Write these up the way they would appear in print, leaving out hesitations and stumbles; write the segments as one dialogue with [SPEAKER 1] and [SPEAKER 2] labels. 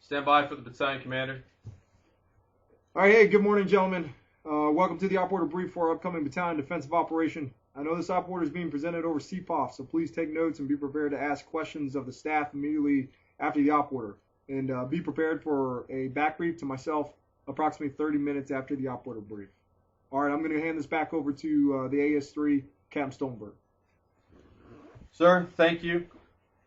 [SPEAKER 1] Stand by for the battalion commander.
[SPEAKER 2] All right, hey, good morning, gentlemen. Welcome to the op order brief for our upcoming battalion defensive operation. I know this op order is being presented over CPOF, so please take notes and be prepared to ask questions of the staff immediately after the op order. And be prepared for a back brief to myself approximately 30 minutes after the op order brief. All right, I'm going to hand this back over to the AS3, Captain Stoneberg.
[SPEAKER 1] Sir, thank you.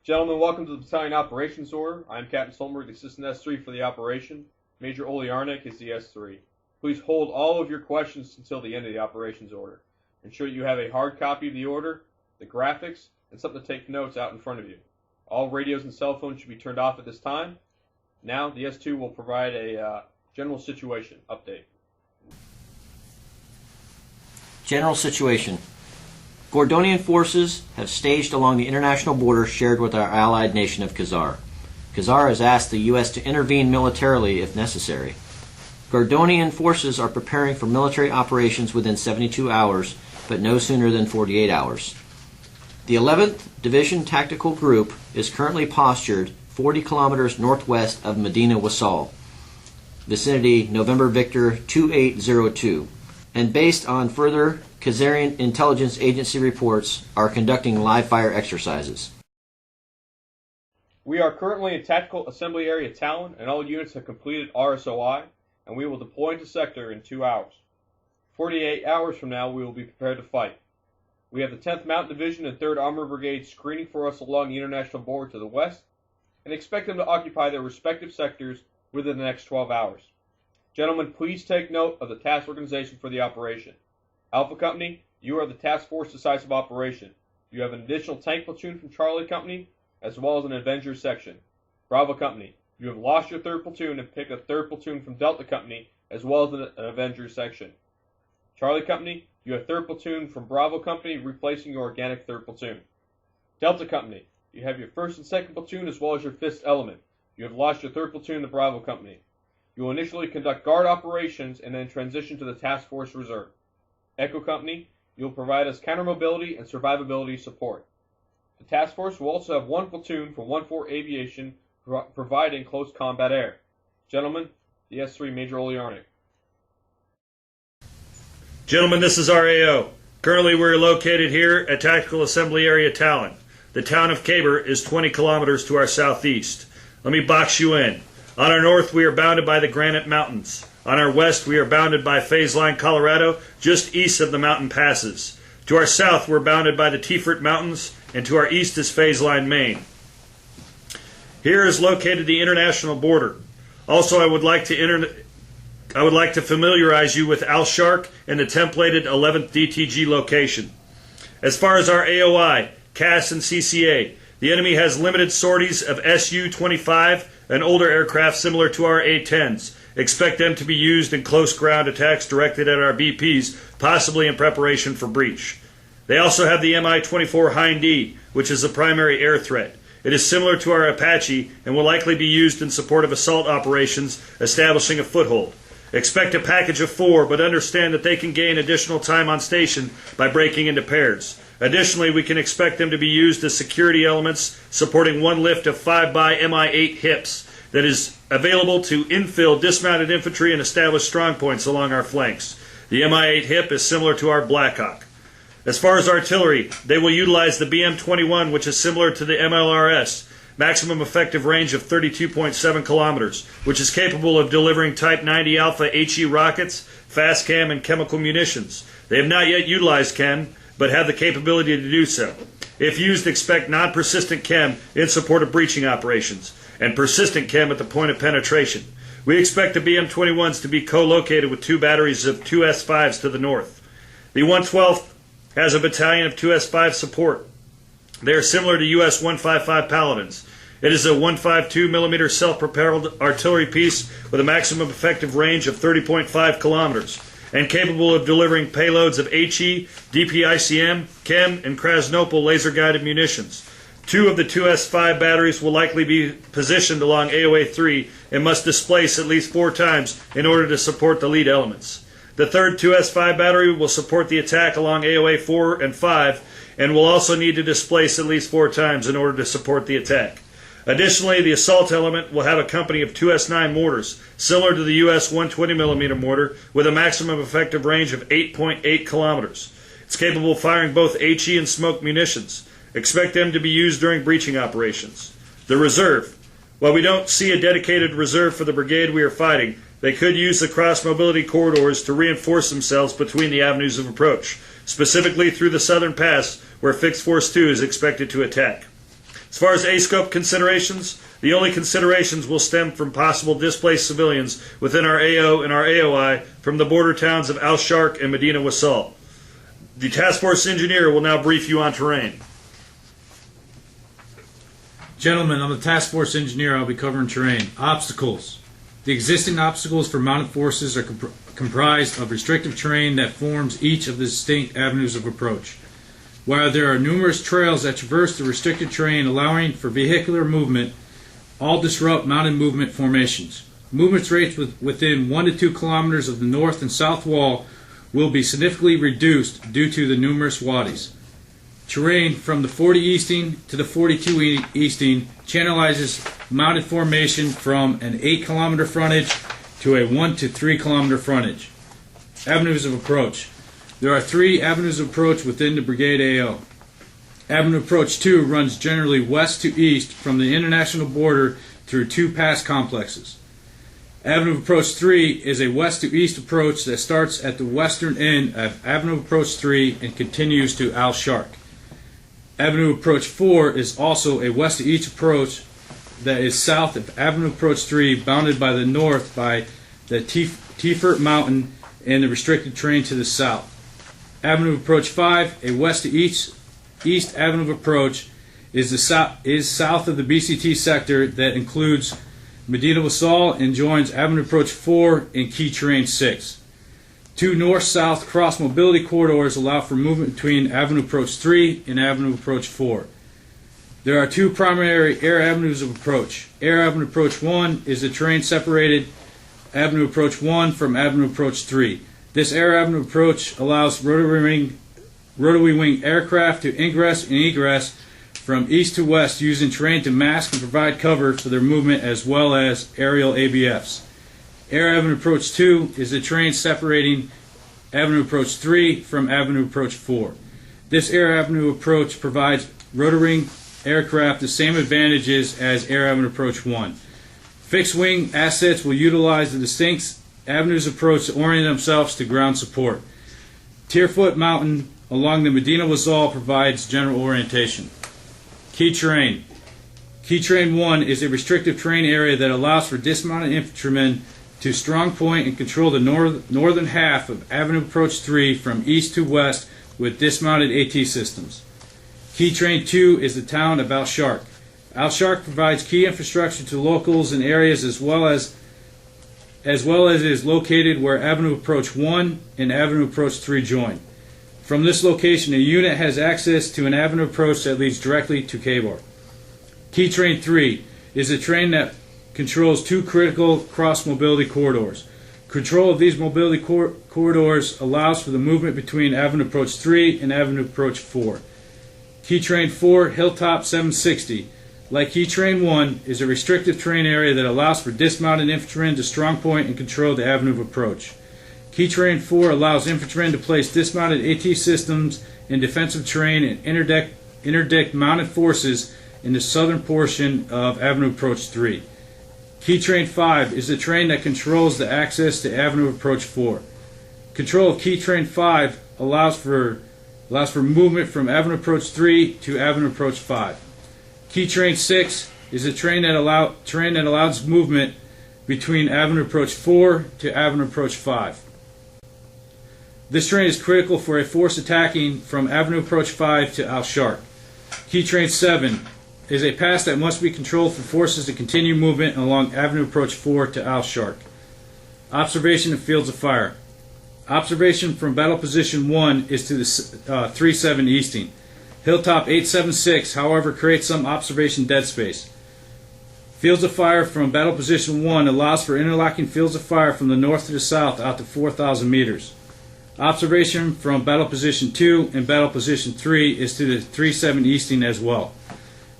[SPEAKER 1] Gentlemen, welcome to the battalion operations order. I'm Captain Stoneberg, the assistant S3 for the operation. Major Oliarnik is the S3. Please hold all of your questions until the end of the operations order. Ensure you have a hard copy of the order, the graphics, and something to take notes out in front of you. All radios and cell phones should be turned off at this time. Now, the S2 will provide a general situation update.
[SPEAKER 3] General situation. Gordonian forces have staged along the international border shared with our allied nation of Khazar. Khazar has asked the U.S. to intervene militarily if necessary. Gordonian forces are preparing for military operations within 72 hours, but no sooner than 48 hours. The 11th Division Tactical Group is currently postured 40 kilometers northwest of Medina Wasal, vicinity November Victor 2802, and based on further Khazarian intelligence agency reports, are conducting live-fire exercises.
[SPEAKER 1] We are currently in Tactical Assembly Area Talon, and all units have completed RSOI, and we will deploy into sector in 2 hours. 48 hours from now, we will be prepared to fight. We have the 10th Mountain Division and 3rd Armored Brigade screening for us along the international border to the west, and expect them to occupy their respective sectors within the next 12 hours. Gentlemen, please take note of the task organization for the operation. Alpha Company, you are the Task Force Decisive Operation. You have an additional tank platoon from Charlie Company, as well as an Avenger section. Bravo Company, you have lost your 3rd platoon and picked a 3rd platoon from Delta Company, as well as an Avenger section. Charlie Company, you have 3rd platoon from Bravo Company, replacing your organic 3rd platoon. Delta Company, you have your 1st and 2nd platoon, as well as your 5th element. You have lost your 3rd platoon to Bravo Company. You will initially conduct guard operations and then transition to the Task Force Reserve. Echo Company, you will provide us counter-mobility and survivability support. The task force will also have 1 platoon from 1-4 Aviation providing close combat air. Gentlemen, the S3 Major Oliarnik.
[SPEAKER 4] Gentlemen, this is RAO. Currently we are located here at Tactical Assembly Area Talon. The town of Caber is 20 kilometers to our southeast. Let me box you in. On our north we are bounded by the Granite Mountains. On our west we are bounded by Phase Line, Colorado, just east of the mountain passes. To our south we're bounded by the Tiefert Mountains, and to our east is Phase Line, Maine. Here is located the international border. Also, I would like to familiarize you with Al Shark and the templated 11th DTG location. As far as our AOI, CAS, and CCA, the enemy has limited sorties of Su-25, an older aircraft similar to our A-10s. Expect them to be used in close ground attacks directed at our BPs, possibly in preparation for breach. They also have the Mi-24 Hind E, which is the primary air threat. It is similar to our Apache and will likely be used in support of assault operations, establishing a foothold. Expect a package of 4, but understand that they can gain additional time on station by breaking into pairs. Additionally, we can expect them to be used as security elements, supporting 1 lift of 5x Mi-8 HIPs that is available to infill dismounted infantry and establish strong points along our flanks. The Mi-8 HIP is similar to our Blackhawk. As far as artillery, they will utilize the BM-21, which is similar to the MLRS, maximum effective range of 32.7 kilometers, which is capable of delivering Type 90 Alpha HE rockets, fast chem, and chemical munitions. They have not yet utilized chem, but have the capability to do so. If used, expect non-persistent chem in support of breaching operations, and persistent chem at the point of penetration. We expect the BM-21s to be co-located with 2 batteries of 2 S-5s to the north. The 112th has a battalion of 2 S-5 support. They are similar to US 155 Paladins. It is a 152mm self-propelled artillery piece with a maximum effective range of 30.5 kilometers and capable of delivering payloads of HE, DPICM, Chem, and Krasnopol laser-guided munitions. 2 of the 2 S-5 batteries will likely be positioned along AOA 3 and must displace at least 4 times in order to support the lead elements. The 3rd 2 S-5 battery will support the attack along AOA 4 and 5 and will also need to displace at least 4 times in order to support the attack. Additionally, the assault element will have a company of 2 S9 mortars, similar to the U.S. 120mm mortar, with a maximum effective range of 8.8 kilometers. It's capable of firing both HE and smoke munitions. Expect them to be used during breaching operations. The reserve. While we don't see a dedicated reserve for the brigade we are fighting, they could use the cross-mobility corridors to reinforce themselves between the avenues of approach, specifically through the southern pass where Fixed Force 2 is expected to attack. As far as A-scope considerations, the only considerations will stem from possible displaced civilians within our AO and our AOI from the border towns of Al-Sharq and Medina Wasal. The task force engineer will now brief you on terrain.
[SPEAKER 5] Gentlemen, I'm the task force engineer. I'll be covering terrain. Obstacles. The existing obstacles for mounted forces are comprised of restrictive terrain that forms each of the distinct avenues of approach. While there are numerous trails that traverse the restricted terrain allowing for vehicular movement, all disrupt mounted movement formations. Movement rates within 1 to 2 kilometers of the north and south wall will be significantly reduced due to the numerous wadis. Terrain from the 40 easting to the 42 easting channelizes mounted formation from an 8-kilometer frontage to a 1 to 3 kilometer frontage. Avenues of approach. There are 3 avenues of approach within the Brigade AO. Avenue Approach 2 runs generally west to east from the international border through 2 pass complexes. Avenue Approach 3 is a west to east approach that starts at the western end of Avenue Approach 3 and continues to Al-Sharq. Avenue Approach 4 is also a west to east approach that is south of Avenue Approach 3, bounded by the north by the Tifert Mountain and the restricted terrain to the south. Avenue Approach 5, a west to east avenue of approach, is south of the BCT sector that includes Medina Wasal and joins Avenue Approach 4 and Key Terrain 6. 2 north-south cross-mobility corridors allow for movement between Avenue Approach 3 and Avenue Approach 4. There are 2 primary air avenues of approach. Air Avenue Approach 1 is the terrain-separated Avenue Approach 1 from Avenue Approach 3. This air avenue approach allows rotary wing aircraft to ingress and egress from east to west using terrain to mask and provide cover for their movement as well as aerial ABFs. Air Avenue Approach 2 is the terrain separating Avenue Approach 3 from Avenue Approach 4. This Air Avenue approach provides rotary wing aircraft the same advantages as Air Avenue Approach 1. Fixed wing assets will utilize the distinct avenues approach to orient themselves to ground support. Tierfoot Mountain along the Medina Wasal provides general orientation. Key terrain. Key terrain 1 is a restrictive terrain area that allows for dismounted infantrymen to strong point and control the northern half of Avenue Approach 3 from east to west with dismounted AT systems. Key terrain 2 is the town of Al-Sharq. Al-Sharq provides key infrastructure to locals and areas as well as it is located where Avenue Approach 1 and Avenue Approach 3 join. From this location, a unit has access to an avenue approach that leads directly to Kabar. Key Terrain 3 is a terrain that controls 2 critical cross-mobility corridors. Control of these mobility corridors allows for the movement between Avenue Approach 3 and Avenue Approach 4. Key Terrain 4, Hilltop 760. Like Key Terrain 1, is a restrictive terrain area that allows for dismounted infantrymen to strong point and control the avenue of approach. Key Terrain 4 allows infantrymen to place dismounted AT systems in defensive terrain and interdict mounted forces in the southern portion of Avenue Approach 3. Key Terrain 5 is the terrain that controls the access to Avenue Approach 4. Control of Key Terrain 5 allows for movement from Avenue Approach 3 to Avenue Approach 5. Key Terrain 6 is a terrain that allows movement between Avenue Approach 4 to Avenue Approach 5. This terrain is critical for a force attacking from Avenue Approach 5 to Al-Sharq. Key Terrain 7 is a pass that must be controlled for forces to continue movement along Avenue Approach 4 to Al-Sharq. Observation of fields of fire. Observation from Battle Position 1 is to the 3-7 easting. Hilltop 876, however, creates some observation dead space. Fields of fire from Battle Position 1 allows for interlocking fields of fire from the north to the south out to 4,000 meters. Observation from Battle Position 2 and Battle Position 3 is to the 3-7 easting as well.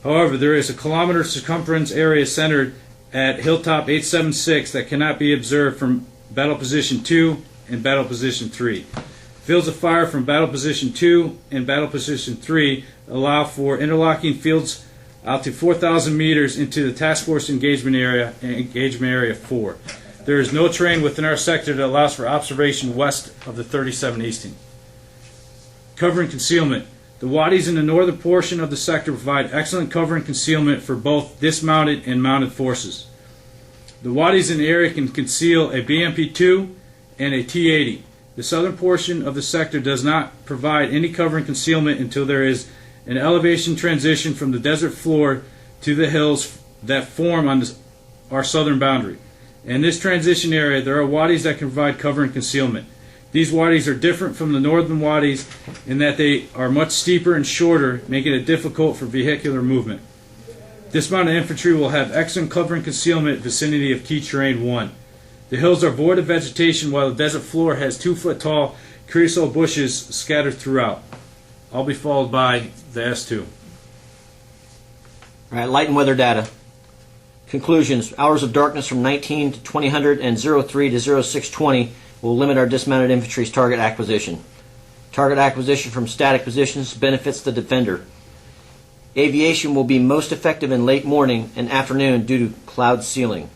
[SPEAKER 5] However, there is a kilometer circumference area centered at Hilltop 876 that cannot be observed from Battle Position 2 and Battle Position 3. Fields of fire from Battle Position 2 and Battle Position 3 allow for interlocking fields out to 4,000 meters into the Task Force Engagement Area 4. There is no terrain within our sector that allows for observation west of the 37 Easting. Cover and concealment. The wadis in the northern portion of the sector provide excellent cover and concealment for both dismounted and mounted forces. The wadis in the area can conceal a BMP-2 and a T-80. The southern portion of the sector does not provide any cover and concealment until there is an elevation transition from the desert floor to the hills that form on our southern boundary. In this transition area, there are wadis that can provide cover and concealment. These wadis are different from the northern wadis in that they are much steeper and shorter, making it difficult for vehicular movement. Dismounted infantry will have excellent cover and concealment vicinity of key terrain 1. The hills are void of vegetation while the desert floor has 2-foot-tall creosote bushes scattered throughout. I'll be followed by the S2.
[SPEAKER 3] All right, light and weather data. Conclusions. Hours of darkness from 19 to 2000 and 03 to 0620 will limit our dismounted infantry's target acquisition. Target acquisition from static positions benefits the defender. Aviation will be most effective in late morning and afternoon due to cloud ceiling.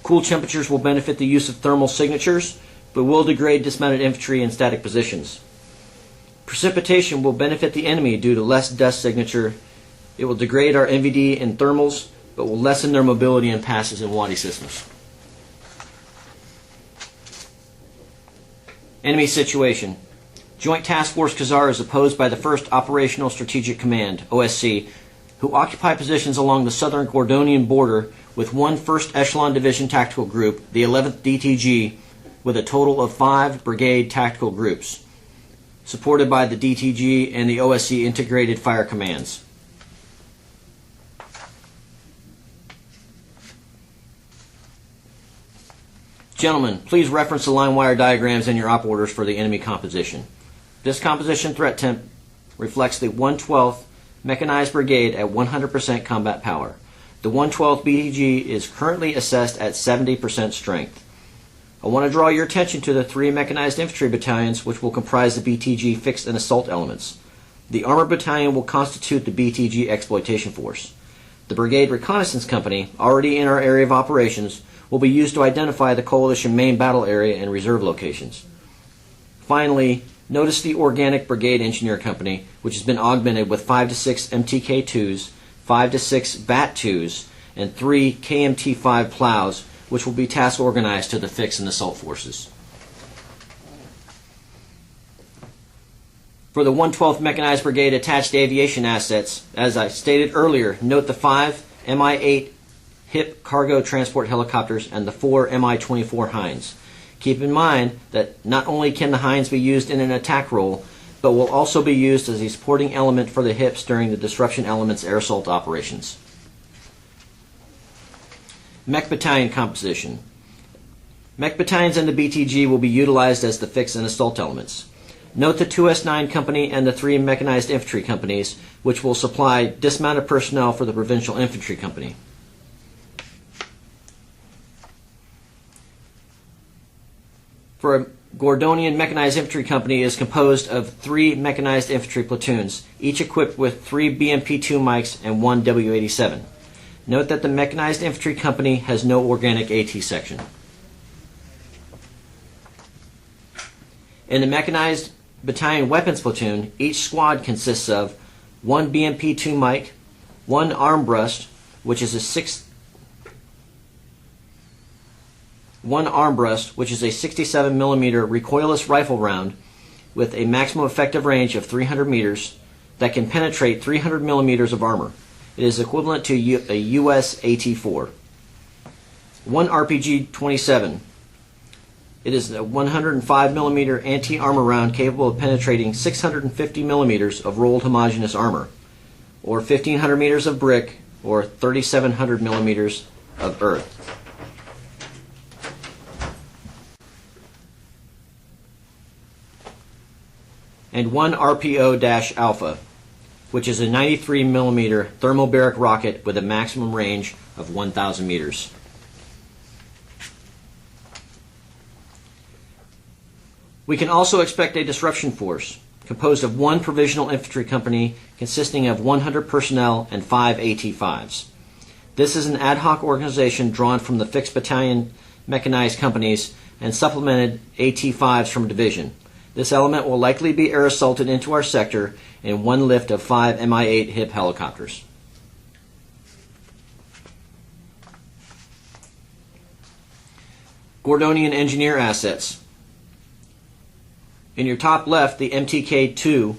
[SPEAKER 3] Cool temperatures will benefit the use of thermal signatures, but will degrade dismounted infantry in static positions. Precipitation will benefit the enemy due to less dust signature. It will degrade our MVD and thermals, but will lessen their mobility in passes and wadi systems. Enemy situation. Joint Task Force Khazar is opposed by the 1st Operational Strategic Command, OSC, who occupy positions along the southern Gordonian border with one 1st Echelon Division Tactical Group, the 11th DTG, with a total of 5 brigade tactical groups, supported by the DTG and the OSC Integrated Fire Commands. Gentlemen, please reference the line wire diagrams in your op orders for the enemy composition. This composition threat temp reflects the 112th Mechanized Brigade at 100% combat power. The 112th BTG is currently assessed at 70% strength. I want to draw your attention to the 3 Mechanized Infantry Battalions which will comprise the BTG fixed and assault elements. The Armored Battalion will constitute the BTG Exploitation Force. The Brigade Reconnaissance Company, already in our area of operations, will be used to identify the coalition main battle area and reserve locations. Finally, notice the Organic Brigade Engineer Company, which has been augmented with 5 to 6 MTK-2s, 5 to 6 BAT-2s, and 3 KMT-5 plows, which will be task organized to the fixed and assault forces. For the 112th Mechanized Brigade attached aviation assets, as I stated earlier, note the 5 Mi-8 HIP cargo transport helicopters and the 4 Mi-24 Hinds. Keep in mind that not only can the Hinds be used in an attack role, but will also be used as a supporting element for the HIPs during the disruption element's air assault operations. Mech Battalion composition. Mech battalions and the BTG will be utilized as the fixed and assault elements. Note the 2S9 Company and the 3 Mechanized Infantry Companies, which will supply dismounted personnel for the Provincial Infantry Company. For a Gordonian Mechanized Infantry Company is composed of 3 Mechanized Infantry platoons, each equipped with 3 BMP-2 mics and 1 W-87. Note that the Mechanized Infantry Company has no organic AT section. In the Mechanized Battalion Weapons Platoon, each squad consists of 1 BMP-2 mic, 1 armbrust, which is a 67mm recoilless rifle round with a maximum effective range of 300 meters that can penetrate 300 millimeters of armor. It is equivalent to a US AT-4. 1 RPG-27. It is a 105mm anti-armor round capable of penetrating 650 millimeters of rolled homogeneous armor, or 1,500 meters of brick, or 3,700 millimeters of earth. And 1 RPO-Alpha, which is a 93 millimeter thermobaric rocket with a maximum range of 1,000 meters. We can also expect a disruption force composed of 1 provisional infantry company consisting of 100 personnel and 5 AT-5s. This is an ad hoc organization drawn from the fixed battalion mechanized companies and supplemented AT-5s from division. This element will likely be air assaulted into our sector in 1 lift of 5 Mi-8 HIP helicopters. Gordonian engineer assets. In your top left, the MTK-2,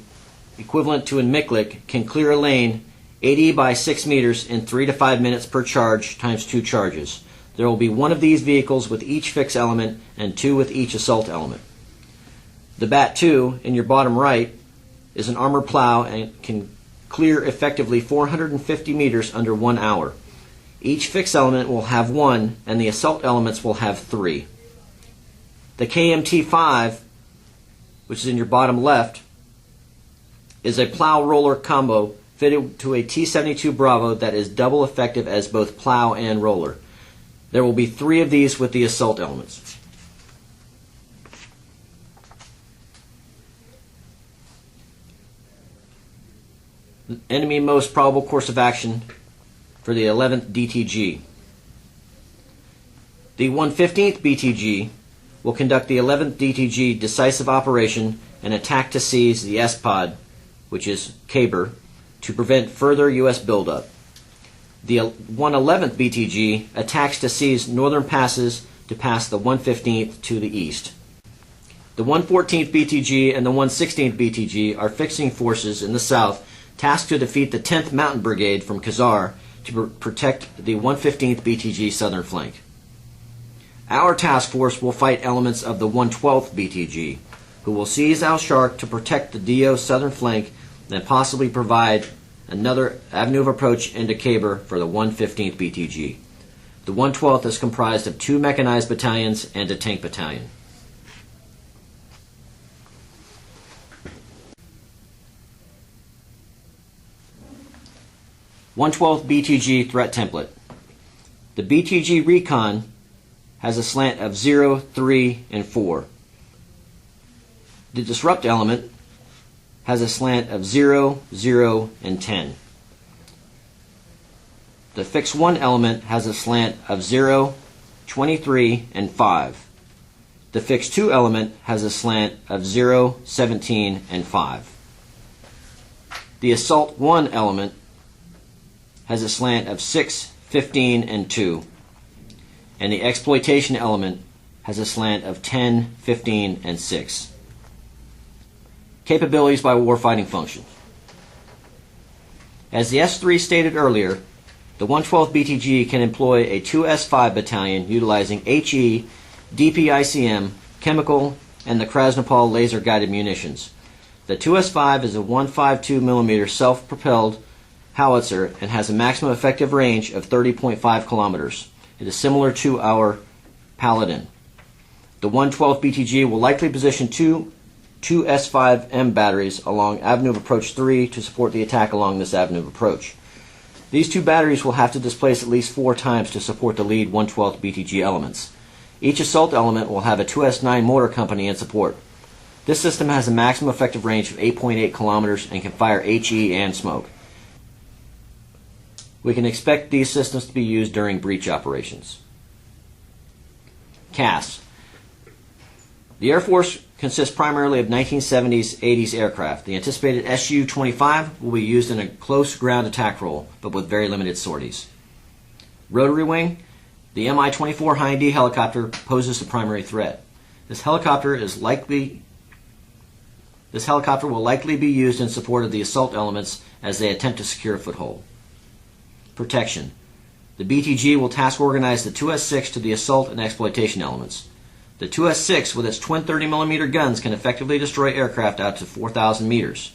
[SPEAKER 3] equivalent to a Miklik, can clear a lane 80 by 6 meters in 3 to 5 minutes per charge times 2 charges. There will be 1 of these vehicles with each fixed element and 2 with each assault element. The BAT-2, in your bottom right, is an armored plow and can clear effectively 450 meters under 1 hour. Each fixed element will have 1 and the assault elements will have 3. The KMT-5, which is in your bottom left, is a plow roller combo fitted to a T-72 Bravo that is double effective as both plow and roller. There will be 3 of these with the assault elements. The enemy most probable course of action for the 11th DTG. The 115th BTG will conduct the 11th DTG decisive operation and attack to seize the S-Pod, which is Khyber, to prevent further U.S. buildup. The 111th BTG attacks to seize northern passes to pass the 115th to the east. The 114th BTG and the 116th BTG are fixing forces in the south tasked to defeat the 10th Mountain Brigade from Khazar to protect the 115th BTG southern flank. Our task force will fight elements of the 112th BTG, who will seize Al-Sharq to protect the DO southern flank and possibly provide another avenue of approach into Khyber for the 115th BTG. The 112th is comprised of 2 mechanized battalions and a tank battalion. (112th BTG threat template). The BTG Recon has a slant of 0, 3, and 4. The disrupt element has a slant of 0, 0, and 10. The fix 1 element has a slant of 0, 23, and 5. The fix 2 element has a slant of 0, 17, and 5. The assault 1 element has a slant of 6, 15, and 2. And the exploitation element has a slant of 10, 15, and 6. Capabilities by warfighting function. As the S3 stated earlier, the 112th BTG can employ a 2S5 battalion utilizing HE, DPICM, chemical, and the Krasnopol laser-guided munitions. The 2S5 is a 152 mm self-propelled howitzer and has a maximum effective range of 30.5 kilometers. It is similar to our Paladin. The 112th BTG will likely position two S5M batteries along Avenue of Approach 3 to support the attack along this Avenue of Approach. These 2 batteries will have to displace at least 4 times to support the lead 112th BTG elements. Each assault element will have a 2S9 mortar company in support. This system has a maximum effective range of 8.8 kilometers and can fire HE and smoke. We can expect these systems to be used during breach operations. CAS. The Air Force consists primarily of 1970s, 80s aircraft. The anticipated Su-25 will be used in a close ground attack role, but with very limited sorties. Rotary wing. The Mi-24 High-D helicopter poses the primary threat. This helicopter will likely be used in support of the assault elements as they attempt to secure a foothold. Protection. The BTG will task organize the 2S6 to the assault and exploitation elements. The 2S6 with its twin 30mm guns can effectively destroy aircraft out to 4,000 meters.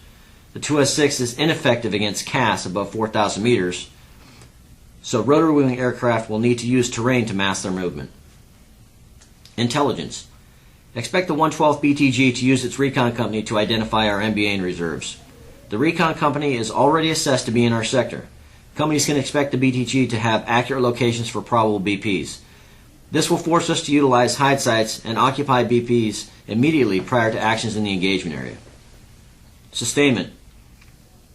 [SPEAKER 3] The 2S6 is ineffective against CAS above 4,000 meters, so rotary wing aircraft will need to use terrain to mask their movement. Intelligence. Expect the 112th BTG to use its recon company to identify our MBA reserves. The recon company is already assessed to be in our sector. Companies can expect the BTG to have accurate locations for probable BPs. This will force us to utilize hide sites and occupy BPs immediately prior to actions in the engagement area. Sustainment.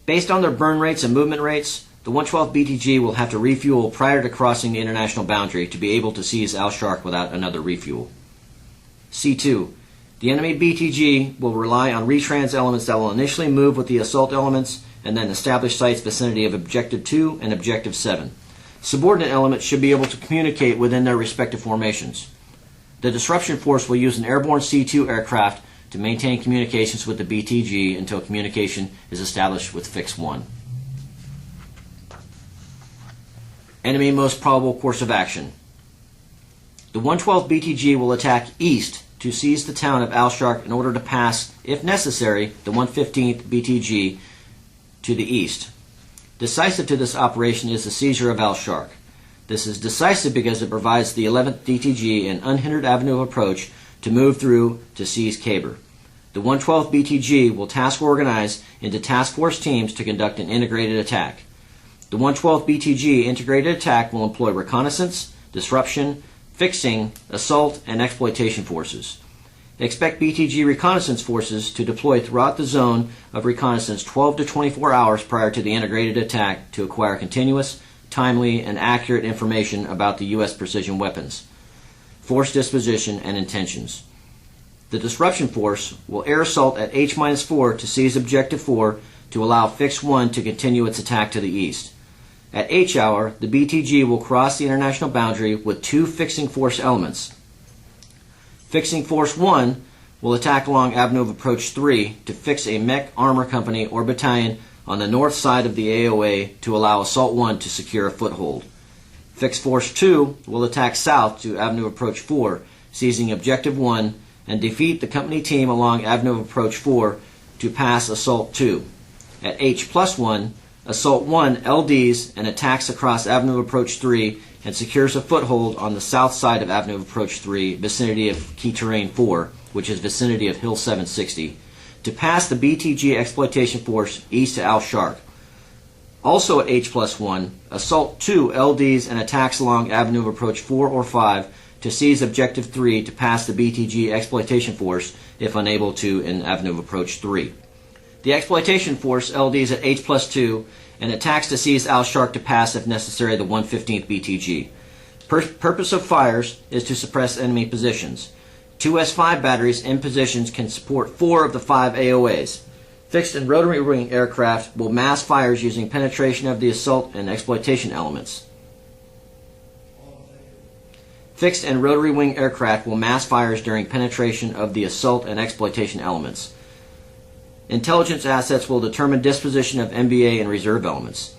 [SPEAKER 3] Based on their burn rates and movement rates, the 112th BTG will have to refuel prior to crossing the international boundary to be able to seize Al Shark without another refuel. C2. The enemy BTG will rely on retrans elements that will initially move with the assault elements and then establish sites vicinity of Objective 2 and Objective 7. Subordinate elements should be able to communicate within their respective formations. The disruption force will use an airborne C2 aircraft to maintain communications with the BTG until communication is established with Fix 1. Enemy most probable course of action. The 112th BTG will attack east to seize the town of Al Shark in order to pass, if necessary, the 115th BTG to the east. Decisive to this operation is the seizure of Al Shark. This is decisive because it provides the 11th BTG an unhindered avenue of approach to move through to seize Caber. The 112th BTG will task organize into task force teams to conduct an integrated attack. The 112th BTG integrated attack will employ reconnaissance, disruption, fixing, assault, and exploitation forces. Expect BTG reconnaissance forces to deploy throughout the zone of reconnaissance 12 to 24 hours prior to the integrated attack to acquire continuous, timely, and accurate information about the U.S. precision weapons, force disposition, and intentions. The disruption force will air assault at H-4 to seize Objective 4 to allow Fix 1 to continue its attack to the east. At H-hour, the BTG will cross the international boundary with two fixing force elements. Fixing Force 1 will attack along Avenue of Approach 3 to fix a mech armor company or battalion on the north side of the AOA to allow Assault 1 to secure a foothold. Fix Force 2 will attack south to Avenue of Approach 4, seizing Objective 1, and defeat the company team along Avenue of Approach 4 to pass Assault 2. At H+1, Assault 1 LDs and attacks across Avenue of Approach 3 and secures a foothold on the south side of Avenue of Approach 3, vicinity of Key Terrain 4, which is vicinity of Hill 760, to pass the BTG exploitation force east to Al Shark. Also at H+1, Assault 2 LDs and attacks along Avenue of Approach 4 or 5 to seize Objective 3 to pass the BTG exploitation force if unable to in Avenue of Approach 3. The exploitation force LDs at H+2 and attacks to seize Al Shark to pass if necessary the 115th BTG. Purpose of fires is to suppress enemy positions. Two S5 batteries in positions can support 4 of the 5 AOAs. Fixed and rotary wing aircraft will mass fires using penetration of the assault and exploitation elements. Fixed and rotary wing aircraft will mass fires during penetration of the assault and exploitation elements. Intelligence assets will determine disposition of MBA and reserve elements.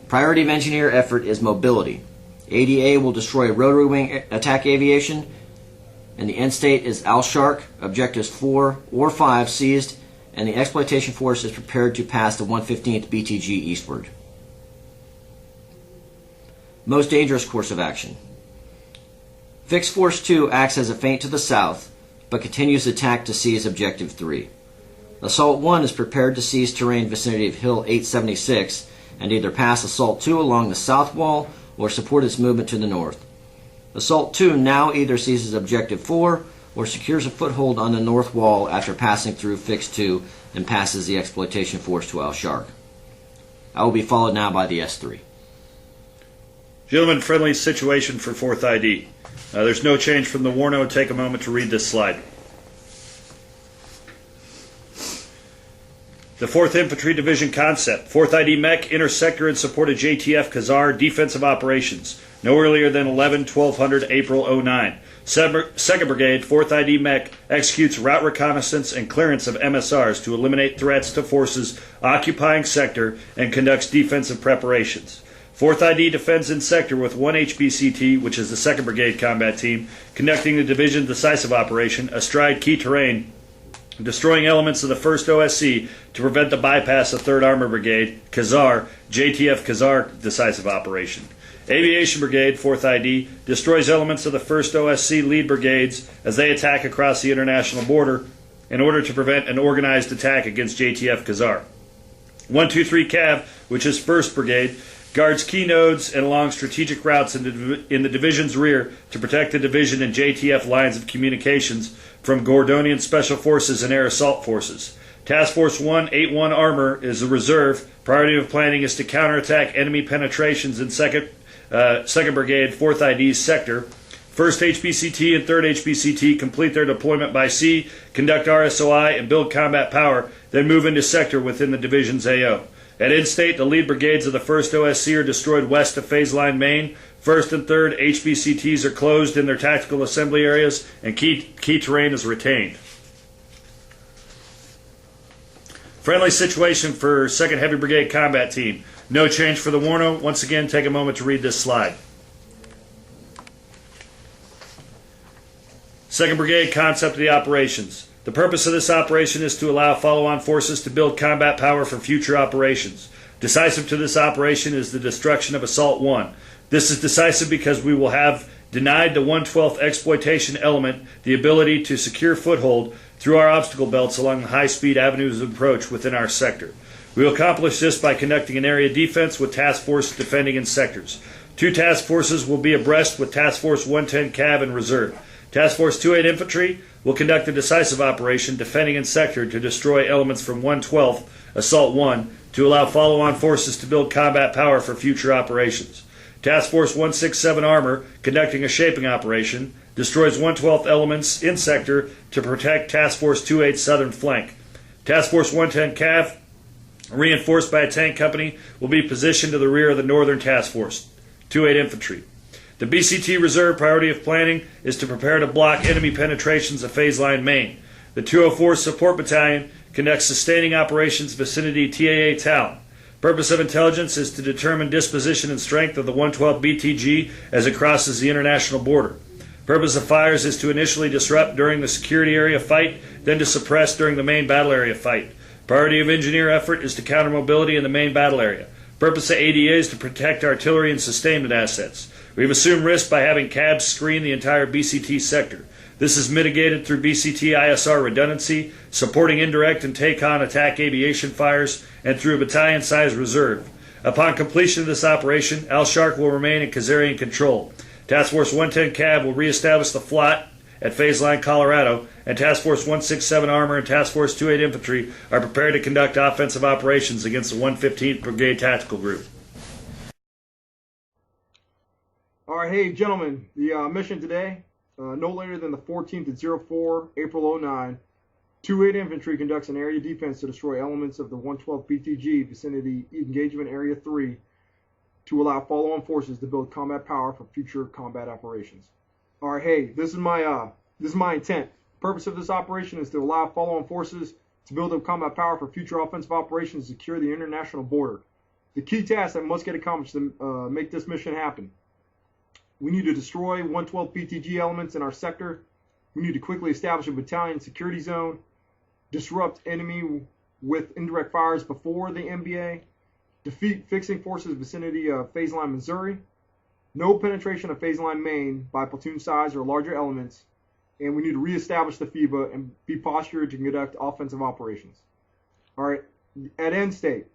[SPEAKER 3] Priority of engineer effort is mobility. ADA will destroy rotary wing attack aviation, and the end state is Al Shark, Objectives 4 or 5 seized, and the exploitation force is prepared to pass the 115th BTG eastward. Most dangerous course of action. Fix Force 2 acts as a feint to the south, but continues attack to seize Objective 3. Assault 1 is prepared to seize terrain vicinity of Hill 876 and either pass Assault 2 along the south wall or support its movement to the north. Assault 2 now either seizes Objective 4 or secures a foothold on the north wall after passing through Fix 2 and passes the exploitation force to Al Shark. I will be followed now by the S3.
[SPEAKER 4] Gentlemen, friendly situation for 4th ID. There's no change from the Warno. Take a moment to read this slide. The 4th Infantry Division concept. 4th ID Mech, intersector in support of JTF Khazar defensive operations. No earlier than 11/1200 April 09. 2nd Brigade, 4th ID Mech, executes route reconnaissance and clearance of MSRs to eliminate threats to forces occupying sector and conducts defensive preparations. 4th ID defends in sector with 1 HBCT, which is the 2nd Brigade combat team, conducting the division decisive operation astride key terrain, destroying elements of the 1st OSC to prevent the bypass of 3rd Armor Brigade, Khazar, JTF Khazar decisive operation. Aviation Brigade, 4th ID, destroys elements of the 1st OSC lead brigades as they attack across the international border in order to prevent an organized attack against JTF Khazar. 123 Cav, which is 1st Brigade, guards key nodes and along strategic routes in the division's rear to protect the division and JTF lines of communications from Gordonian Special Forces and Air Assault Forces. Task Force 181 Armor is a reserve. Priority of planning is to counterattack enemy penetrations in 2nd Brigade, 4th ID's sector. 1st HBCT and 3rd HBCT complete their deployment by sea, conduct RSOI, and build combat power, then move into sector within the division's AO. At in-state, the lead brigades of the 1st OSC are destroyed west of phase line main. 1st and 3rd HBCTs are closed in their tactical assembly areas, and key terrain is retained. Friendly situation for 2nd Heavy Brigade Combat Team. No change for the Warno. Once again, take a moment to read this slide. 2nd Brigade concept of the operations. The purpose of this operation is to allow follow-on forces to build combat power for future operations. Decisive to this operation is the destruction of Assault 1. This is decisive because we will have denied the 112th exploitation element the ability to secure foothold through our obstacle belts along the high-speed avenues of approach within our sector. We will accomplish this by conducting an area defense with Task Force defending in sectors. 2 task forces will be abreast with Task Force 110 Cav in reserve. Task Force 28 Infantry will conduct a decisive operation defending in sector to destroy elements from 112th Assault 1 to allow follow-on forces to build combat power for future operations. Task Force 167 Armor, conducting a shaping operation, destroys 112th elements in sector to protect Task Force 28 southern flank. Task Force 110 Cav, reinforced by a tank company, will be positioned to the rear of the northern Task Force 28 Infantry. The BCT Reserve priority of planning is to prepare to block enemy penetrations of phase line main. The 204 Support Battalion conducts sustaining operations vicinity TAA Talon. Purpose of intelligence is to determine disposition and strength of the 112 BTG as it crosses the international border. Purpose of fires is to initially disrupt during the security area fight, then to suppress during the main battle area fight. Priority of engineer effort is to counter mobility in the main battle area. Purpose of ADA is to protect artillery and sustainment assets. We have assumed risk by having cabs screen the entire BCT sector. This is mitigated through BCT ISR redundancy, supporting indirect and take-on attack aviation fires, and through a battalion-sized reserve. Upon completion of this operation, Al-Sharq will remain in Khazarian control. Task Force 110 Cav will reestablish the FLOT at Phase Line, Colorado, and Task Force 167 Armor and Task Force 28 Infantry are prepared to conduct offensive operations against the 115th Brigade Tactical Group.
[SPEAKER 2] All right, hey gentlemen, the mission today, no later than the 14th at 04, April 09, 28 Infantry conducts an area defense to destroy elements of the 112 BTG vicinity engagement area 3 to allow follow-on forces to build combat power for future combat operations. All right, hey, this is my intent. Purpose of this operation is to allow follow-on forces to build up combat power for future offensive operations to secure the international border. The key tasks that must get accomplished to make this mission happen. We need to destroy 112 BTG elements in our sector. We need to quickly establish a battalion security zone, disrupt enemy with indirect fires before the MBA, defeat fixing forces vicinity of phase line Missouri, no penetration of phase line main by platoon size or larger elements, and we need to reestablish the FIBA and be postured to conduct offensive operations. All right, at end state,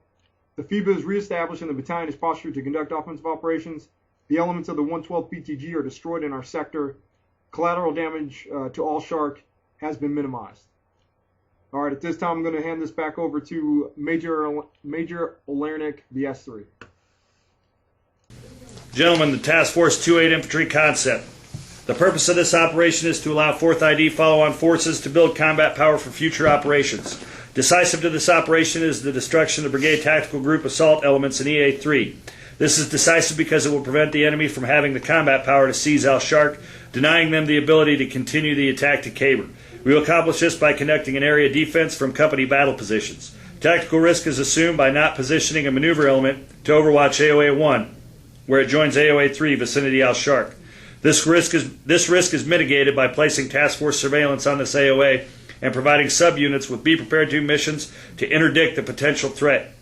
[SPEAKER 2] the FIBA is reestablished and the battalion is postured to conduct offensive operations. The elements of the 112 BTG are destroyed in our sector. Collateral damage to Al-Sharq has been minimized. All right, at this time, I'm going to hand this back over to Major Olernik, the S3.
[SPEAKER 4] Gentlemen, the Task Force 28 Infantry concept. The purpose of this operation is to allow 4th ID follow-on forces to build combat power for future operations. Decisive to this operation is the destruction of Brigade Tactical Group assault elements in EA3. This is decisive because it will prevent the enemy from having the combat power to seize Al-Sharq, denying them the ability to continue the attack to Khyber. We will accomplish this by conducting an area defense from company battle positions. Tactical risk is assumed by not positioning a maneuver element to overwatch AOA 1, where it joins AOA 3 vicinity Al-Sharq. This risk is mitigated by placing task force surveillance on this AOA and providing subunits with Be Prepared to missions to interdict the potential threat.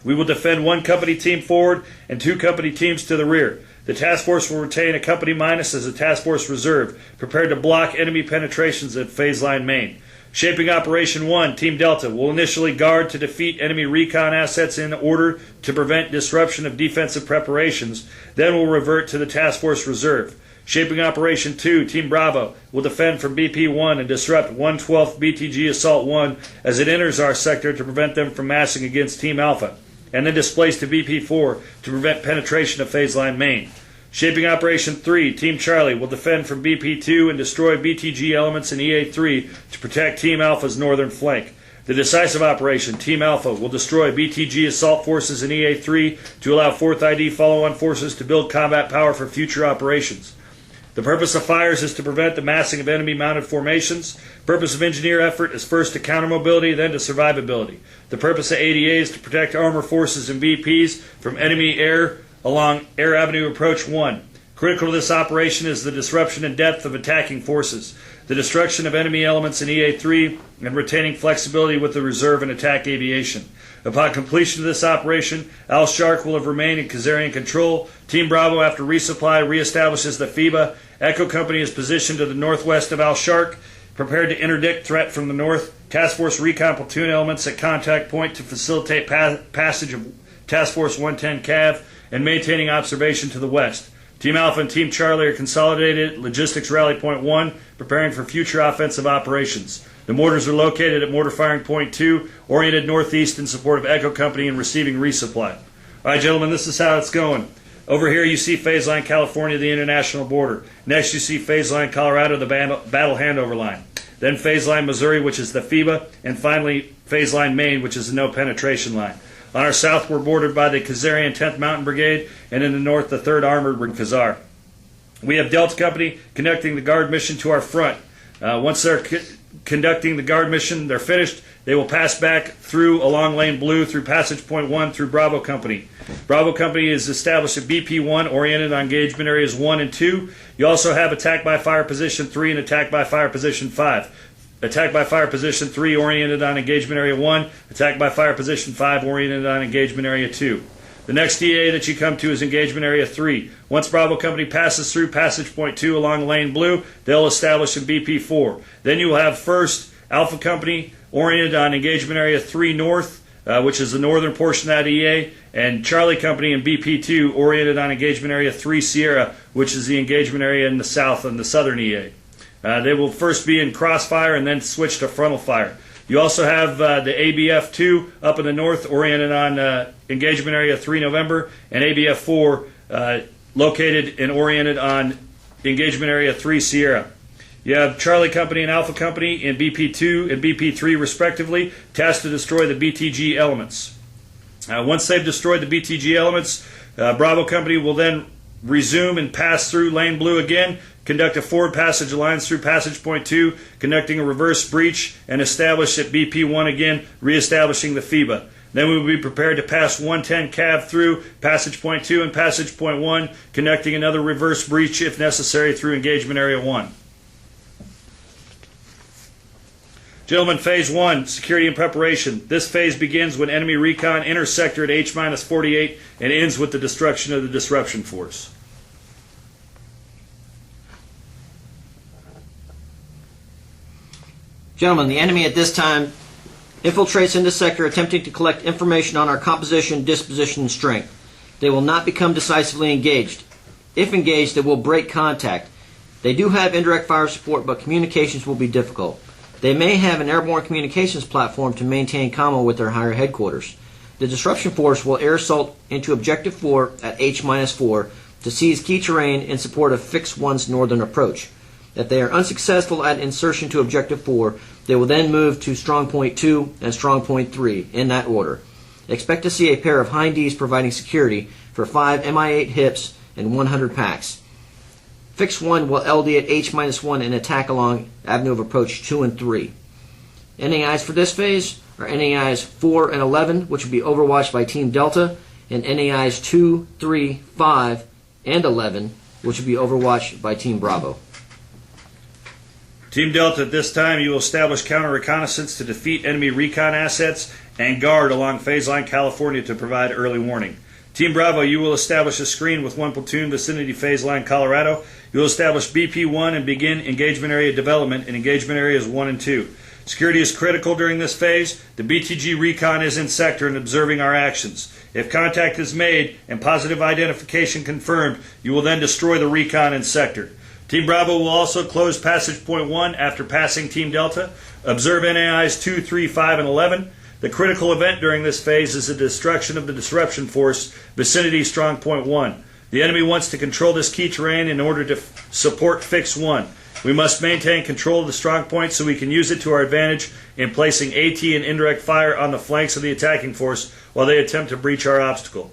[SPEAKER 4] We will defend 1 company team forward and 2 company teams to the rear. The task force will retain a company minus as a task force reserve, prepared to block enemy penetrations at phase line main. Shaping Operation 1, Team Delta will initially guard to defeat enemy recon assets in order to prevent disruption of defensive preparations, then will revert to the Task Force Reserve. Shaping Operation 2, Team Bravo will defend from BP-1 and disrupt 112th BTG Assault 1 as it enters our sector to prevent them from massing against Team Alpha, and then displace to BP-4 to prevent penetration of phase line main. Shaping Operation 3, Team Charlie will defend from BP-2 and destroy BTG elements in EA-3 to protect Team Alpha's northern flank. The decisive operation, Team Alpha, will destroy BTG assault forces in EA-3 to allow 4th ID follow-on forces to build combat power for future operations. The purpose of fires is to prevent the massing of enemy-mounted formations. Purpose of engineer effort is first to counter mobility, then to survivability. The purpose of ADA is to protect armor forces and VPs from enemy air along Air Avenue Approach 1. Critical to this operation is the disruption and depth of attacking forces, the destruction of enemy elements in EA-3, and retaining flexibility with the reserve and attack aviation. Upon completion of this operation, Al Shark will have remained in Khazarian control. Team Bravo, after resupply, reestablishes the FIBA. Echo Company is positioned to the northwest of Al Shark, prepared to interdict threat from the north. Task Force Recon platoon elements at contact point to facilitate passage of Task Force 110 CAV and maintaining observation to the west. Team Alpha and Team Charlie are consolidated at Logistics Rally Point 1, preparing for future offensive operations. The mortars are located at Mortar Firing Point 2, oriented northeast in support of Echo Company and receiving resupply. All right, gentlemen, this is how it's going. Over here you see phase line California, the international border. Next you see phase line Colorado, the battle handover line. Then phase line Missouri, which is the FIBA, and finally phase line Maine, which is the no penetration line. On our south, we're bordered by the Khazarian 10th Mountain Brigade, and in the north, the 3rd Armored Brigade Khazar. We have Delta Company conducting the guard mission to our front. Once they're conducting the guard mission, they're finished, they will pass back through along Lane Blue through Passage Point 1 through Bravo Company. Bravo Company is established at BP-1, oriented on engagement areas 1 and 2. You also have Attack by Fire Position 3 and Attack by Fire Position 5. Attack by Fire Position 3 oriented on Engagement Area 1. Attack by Fire Position 5 oriented on Engagement Area 2. The next EA that you come to is Engagement Area 3. Once Bravo Company passes through Passage Point 2 along Lane Blue, they'll establish in BP-4. Then you will have first Alpha Company oriented on Engagement Area 3 North, which is the northern portion of that EA, and Charlie Company in BP-2 oriented on Engagement Area 3 Sierra, which is the engagement area in the south and the southern EA. They will first be in crossfire and then switch to frontal fire. You also have the ABF-2 up in the north, oriented on Engagement Area 3 November, and ABF-4 located and oriented on Engagement Area 3 Sierra. You have Charlie Company and Alpha Company in BP-2 and BP-3 respectively, tasked to destroy the BTG elements. Once they've destroyed the BTG elements, Bravo Company will then resume and pass through Lane Blue again, conduct a forward passage alliance through Passage Point 2, conducting a reverse breach, and establish at BP-1 again, reestablishing the FIBA. Then we will be prepared to pass 110 CAV through Passage Point 2 and Passage Point 1, conducting another reverse breach if necessary through Engagement Area 1. Gentlemen, Phase 1, Security and Preparation. This phase begins when enemy recon enters sector at H-48 and ends with the destruction of the disruption force.
[SPEAKER 3] Gentlemen, the enemy at this time infiltrates into sector attempting to collect information on our composition, disposition, and strength. They will not become decisively engaged. If engaged, they will break contact. They do have indirect fire support, but communications will be difficult. They may have an airborne communications platform to maintain commo with their higher headquarters. The disruption force will air assault into Objective 4 at H-4 to seize key terrain in support of Fix 1's northern approach. If they are unsuccessful at insertion to Objective 4, they will then move to Strong Point 2 and Strong Point 3, in that order. Expect to see a pair of Hindies providing security for 5 Mi-8 HIPs and 100 packs. Fix 1 will LD at H-1 and attack along Avenue of Approach 2 and 3. NAIs for this phase are NAIs 4 and 11, which will be overwatched by Team Delta, and NAIs 2, 3, 5, and 11, which will be overwatched by Team Bravo.
[SPEAKER 4] Team Delta, at this time you will establish counter-reconnaissance to defeat enemy recon assets and guard along phase line California to provide early warning. Team Bravo, you will establish a screen with 1 platoon vicinity phase line Colorado. You will establish BP-1 and begin engagement area development in engagement areas 1 and 2. Security is critical during this phase. The BTG recon is in sector and observing our actions. If contact is made and positive identification confirmed, you will then destroy the recon in sector. Team Bravo will also close passage point 1 after passing Team Delta. Observe NAIs 2, 3, 5, and 11. The critical event during this phase is the destruction of the disruption force, vicinity strong point 1. The enemy wants to control this key terrain in order to support fix 1. We must maintain control of the strong point so we can use it to our advantage in placing AT and indirect fire on the flanks of the attacking force while they attempt to breach our obstacle.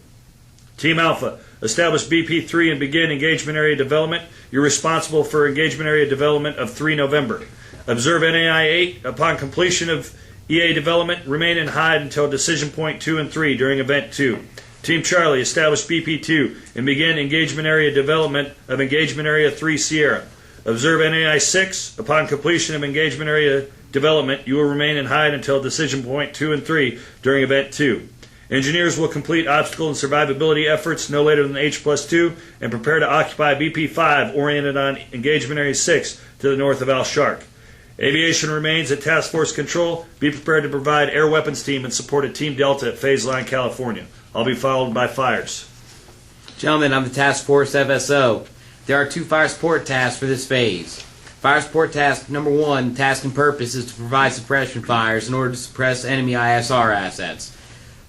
[SPEAKER 4] Team Alpha, establish BP3 and begin engagement area development. You're responsible for engagement area development of 3 November. Observe NAI 8. Upon completion of EA development, remain and hide until decision point 2 and 3 during event 2. Team Charlie, establish BP2 and begin engagement area development of engagement area 3 Sierra. Observe NAI 6. Upon completion of engagement area development, you will remain and hide until decision point 2 and 3 during event 2. Engineers will complete obstacle and survivability efforts no later than H+2 and prepare to occupy BP5 oriented on engagement area 6 to the north of Al Shark. Aviation remains at task force control. Be prepared to provide air weapons team and support a Team Delta at Phase Line, California. I'll be followed by fires.
[SPEAKER 6] Gentlemen, I'm the Task Force FSO. There are 2 fire support tasks for this phase. Fire support task number 1, task and purpose, is to provide suppression fires in order to suppress enemy ISR assets.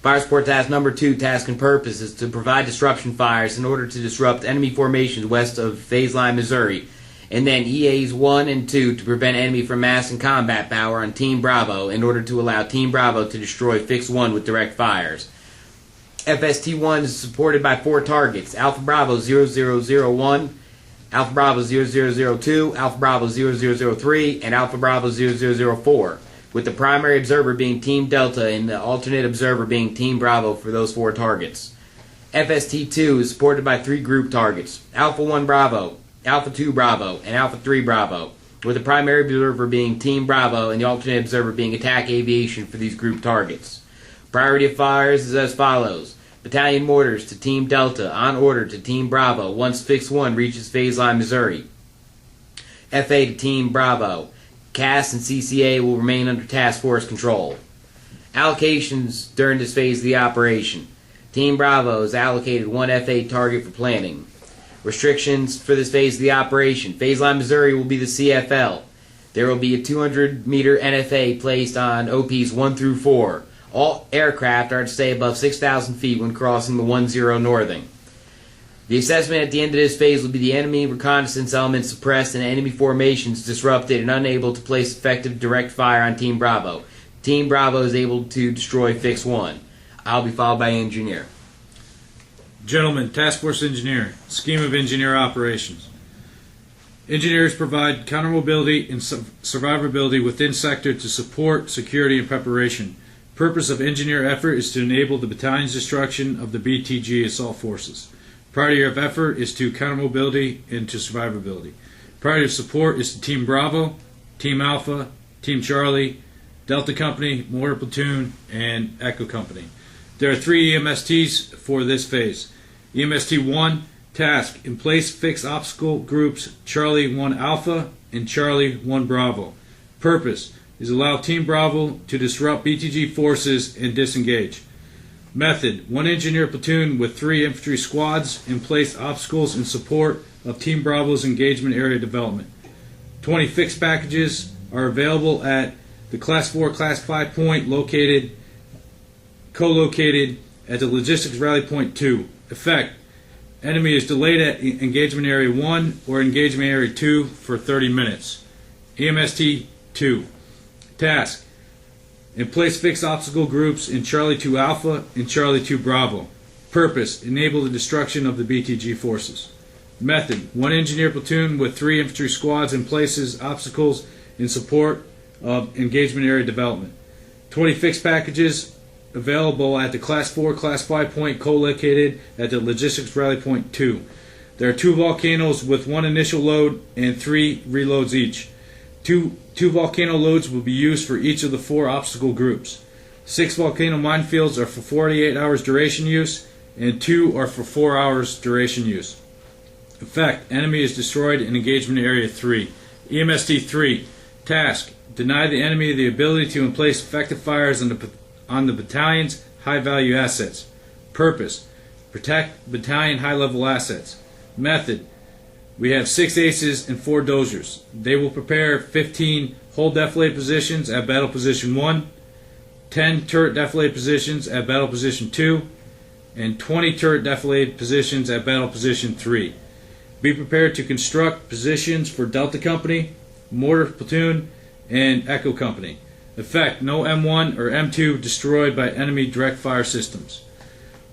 [SPEAKER 6] Fire support task number 2, task and purpose, is to provide disruption fires in order to disrupt enemy formations west of Phase Line, Missouri. And then EAs 1 and 2 to prevent enemy from mass and combat power on Team Bravo in order to allow Team Bravo to destroy Fix 1 with direct fires. FST-1 is supported by 4 targets: Alpha Bravo 0001, Alpha Bravo 0002, Alpha Bravo 0003, and Alpha Bravo 0004, with the primary observer being Team Delta and the alternate observer being Team Bravo for those 4 targets. FST-2 is supported by 3 group targets: Alpha 1 Bravo, Alpha 2 Bravo, and Alpha 3 Bravo, with the primary observer being Team Bravo and the alternate observer being Attack Aviation for these group targets. Priority of fires is as follows: Battalion mortars to Team Delta on order to Team Bravo once Fix 1 reaches Phase Line, Missouri. FA to Team Bravo. CAS and CCA will remain under task force control. Allocations during this phase of the operation. Team Bravo is allocated 1 FA target for planning. Restrictions for this phase of the operation. Phase Line, Missouri will be the CFL. There will be a 200-meter NFA placed on OPs 1 through 4. All aircraft are to stay above 6,000 feet when crossing the 10 northing. The assessment at the end of this phase will be the enemy reconnaissance elements suppressed and enemy formations disrupted and unable to place effective direct fire on Team Bravo. Team Bravo is able to destroy Fix 1. I'll be followed by Engineer.
[SPEAKER 5] Gentlemen, Task Force Engineer, Scheme of Engineer Operations. Engineers provide counter-mobility and survivability within sector to support security and preparation. Purpose of engineer effort is to enable the battalion's destruction of the BTG assault forces. Priority of effort is to counter-mobility and to survivability. Priority of support is to Team Bravo, Team Alpha, Team Charlie, Delta Company, Mortar Platoon, and Echo Company. There are 3 EMSTs for this phase. EMST 1, task: in place fix obstacle groups Charlie 1 Alpha and Charlie 1 Bravo. Purpose is allow Team Bravo to disrupt BTG forces and disengage. Method: 1 engineer platoon with 3 infantry squads in place obstacles in support of Team Bravo's engagement area development. 20 fixed packages are available at the Class 4, Class 5 point co-located at the Logistics Rally Point 2. Effect: enemy is delayed at engagement area 1 or engagement area 2 for 30 minutes. EMST 2. Task: in place fixed obstacle groups in Charlie 2 Alpha and Charlie 2 Bravo. Purpose: enable the destruction of the BTG forces. Method: 1 engineer platoon with 3 infantry squads in places obstacles in support of engagement area development. 20 fixed packages available at the Class 4, Class 5 point co-located at the Logistics Rally Point 2. There are 2 volcanoes with 1 initial load and 3 reloads each. Two volcano loads will be used for each of the 4 obstacle groups. 6 volcano minefields are for 48 hours duration use, and 2 are for 4 hours duration use. Effect: enemy is destroyed in engagement area 3. EMST 3. Task: deny the enemy the ability to emplace effective fires on the battalion's high-value assets. Purpose: protect battalion high-level assets. Method: we have 6 aces and 4 dozers. They will prepare 15 hull defilade positions at battle position 1, 10 turret defilade positions at battle position 2, and 20 turret defilade positions at battle position 3. Be prepared to construct positions for Delta Company, Mortar Platoon, and Echo Company. Effect: no M1 or M2 destroyed by enemy direct fire systems.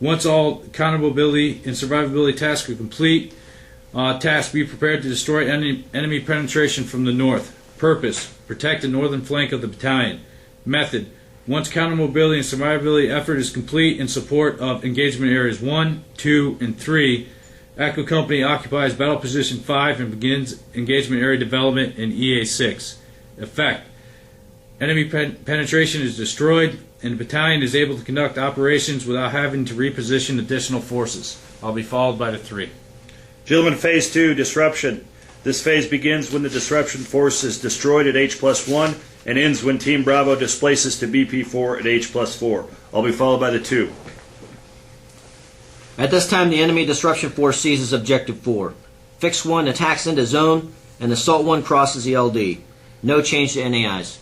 [SPEAKER 5] Once all counterability and survivability tasks are complete, task: be prepared to destroy enemy penetration from the north. Purpose: protect the northern flank of the battalion. Method: once counter-mobility and survivability effort is complete in support of engagement areas 1, 2, and 3, Echo Company occupies battle position 5 and begins engagement area development in EA6. Effect: enemy penetration is destroyed and the battalion is able to conduct operations without having to reposition additional forces. I'll be followed by the 3.
[SPEAKER 4] Gentlemen, Phase 2, Disruption. This phase begins when the disruption force is destroyed at H+1 and ends when Team Bravo displaces to BP4 at H+4. I'll be followed by the 2.
[SPEAKER 3] At this time, the enemy disruption force seizes Objective 4. Fix 1 attacks into zone, and Assault 1 crosses the LD. No change to NAIs.